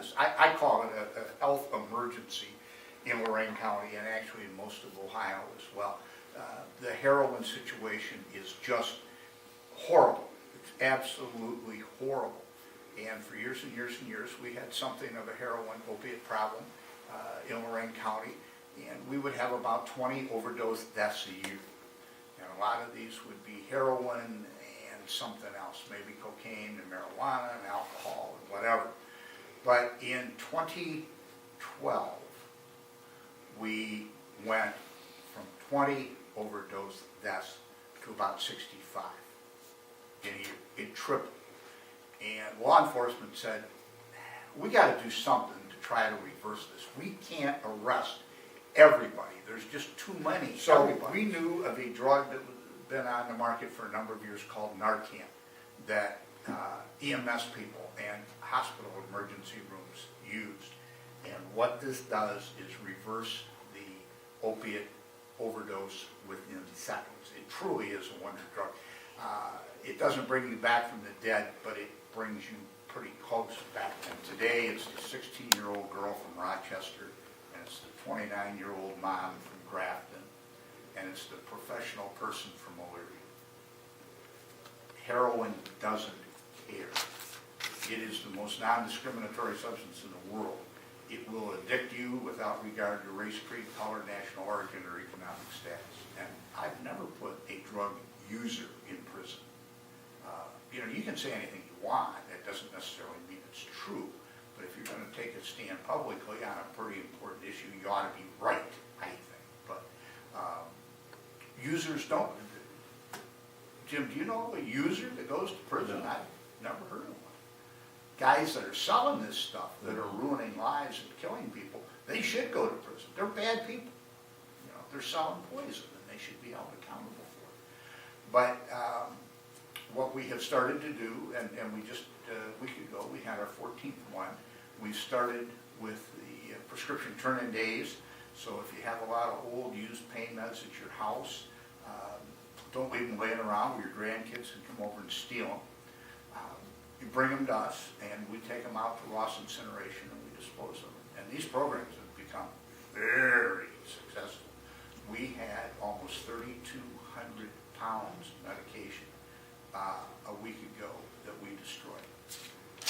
this, I call it a health emergency in Lorain County and actually in most of Ohio as well. The heroin situation is just horrible. It's absolutely horrible. And for years and years and years, we had something of a heroin opiate problem in Lorain County, and we would have about 20 overdose deaths a year. And a lot of these would be heroin and something else, maybe cocaine and marijuana and alcohol and whatever. But in 2012, we went from 20 overdose deaths to about 65 in a year. It tripled. And law enforcement said, we got to do something to try to reverse this. We can't arrest everybody. There's just too many. So we knew of a drug that had been on the market for a number of years called Narcan that EMS people and hospital emergency rooms used. And what this does is reverse the opiate overdose within seconds. It truly is a wonder drug. It doesn't bring you back from the dead, but it brings you pretty close back. And today it's the 16-year-old girl from Rochester, and it's the 29-year-old mom from Grafton, and it's the professional person from O'Leary. Heroin doesn't care. It is the most non-discriminatory substance in the world. It will addict you without regard to race, creed, color, national origin, or economic status. And I've never put a drug user in prison. You know, you can say anything you want. That doesn't necessarily mean it's true. But if you're going to take a stand publicly on a pretty important issue, you ought to be right, I think. But users don't. Jim, do you know a user that goes to prison? No. I've never heard of one. Guys that are selling this stuff, that are ruining lives and killing people, they should go to prison. They're bad people. You know, they're selling poison, and they should be held accountable for it. But what we have started to do, and we just a week ago, we had our 14th one. We started with the prescription turn-in days. So if you have a lot of old used pain meds at your house, don't leave them laying around where your grandkids can come over and steal them. You bring them to us, and we take them out to Ross Incineration, and we dispose of them. And these programs have become very successful. We had almost 3,200 pounds of medication a week ago that we destroyed.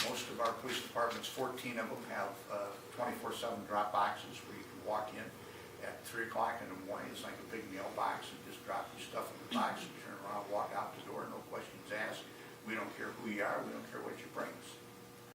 Most of our police departments, 14 of them, have 24/7 drop boxes where you can walk in at 3 o'clock in the morning. It's like a big mailbox, and just drop your stuff in the box and turn around, walk out the door, no questions asked. We don't care who you are, we don't care what you bring us.